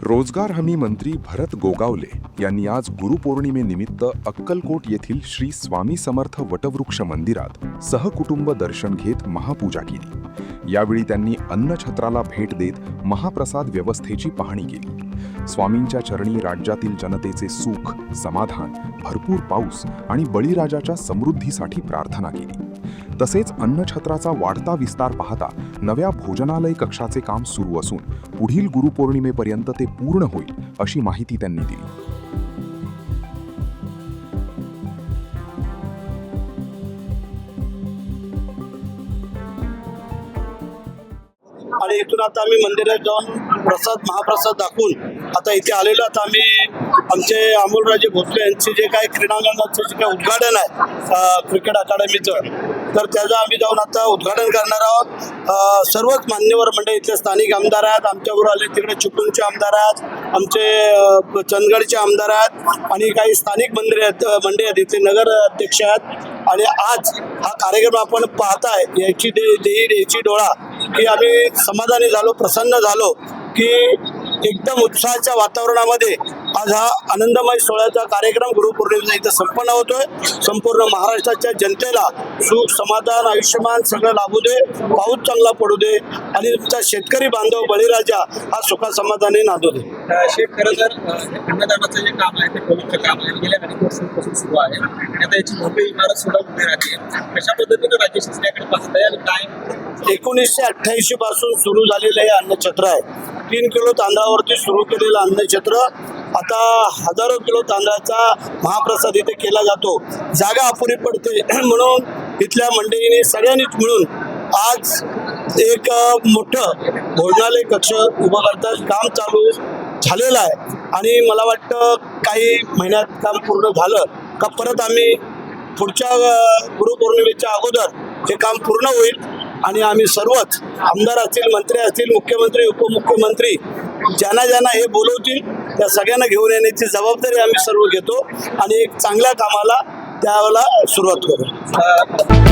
रोजगार हमी मंत्री भरत गोगावले यांनी आज गुरुपौर्णिमेनिमित्त अक्कलकोट येथील श्री स्वामी समर्थ वटवृक्ष मंदिरात सहकुटुंब दर्शन घेत महापूजा केली। यावेळी त्यांनी अन्नछत्राला भेट देत महाप्रसाद व्यवस्थेची पाहणी केली। स्वामींच्या चरणी राज्यातील जनतेचे सुख, समाधान, भरपूर पाऊस आणि बळीराजाच्या समृद्धीसाठी प्रार्थना केली। तसेच अन्नछत्राचा वाढता विस्तार पाहता नव्या भोजनालय कक्षाचे काम सुरू असून पुढील गुरुपौर्णिमेपर्यंत ते पूर्ण होईल अशी माहिती त्यांनी दिली। आणि इथून आता आम्ही मंदिरात जाऊन महाप्रसाद दाखवून आता इथे आलेलो। आता आम्ही आमचे अमोलराजे भोसले यांचे जे काही क्रीडांगणाचं जे काही उद्घाटन आहे क्रिकेट अकादमीचं, तर त्याचं आम्ही जाऊन आता उद्घाटन करणार आहोत। सर्वच मान्यवर मंडळी इथले स्थानिक आमदार आहेत, आमच्याबरोबर आले तिकडे चिपळूणचे आमदार आहेत, आमचे चंदगडचे आमदार आहेत आणि काही स्थानिक मंडळी आहेत, इथले नगर अध्यक्ष आहेत। आणि आज हा कार्यक्रम आपण पाहताय याची याची डोळा की आम्ही समाधानी झालो, प्रसन्न झालो की एकदम उत्साहाच्या वातावरणामध्ये आज हा आनंदमय सोहळ्याचा कार्यक्रम गुरुपौर्णिमेचा इथं संपन्न होतोय। संपूर्ण महाराष्ट्राच्या जनतेला सुख, समाधान, आयुष्यमान सगळं लाभू दे, पाऊस चांगला पडू दे आणि तुमचा शेतकरी बांधव बळीराजा हा सुखा समाधानी नांदू दे। खरं तर अन्नदानाचं जे काम आहे ते पवित्र काम आहे, गेल्या अनेक वर्षांपासून सुरू आहे आणि आता याची भव्य इमारत सुद्धा उभी राहते। कशा पद्धतीने राज्य शासनाकडे पाहताय आणि काय 1988 पासून सुरू झालेलं हे अन्नछत्र आहे। 3 किलो तांदळावरती सुरू केलेलं अन्नछत्र आता हजारो किलो तांदळाचा महाप्रसाद इथे केला जातो। जागा अपुरी पडते म्हणून इथल्या मंडळींनी सगळ्यांनीच मिळून आज एक मोठं भोजनालय कक्ष उभं करतात। काम चालू झालेलं आहे आणि मला वाटतं काही महिन्यात काम पूर्ण झालं का परत आम्ही पुढच्या गुरुपौर्णिमेच्या अगोदर हे काम पूर्ण होईल आणि आम्ही सर्वच आमदार असतील, मंत्री असतील, मुख्यमंत्री, उपमुख्यमंत्री ज्यांना हे बोलवतील त्या सगळ्यांना घेऊन येण्याची जबाबदारी आम्ही सर्व घेतो आणि एक चांगल्या कामाला त्यावेळेला सुरुवात करू।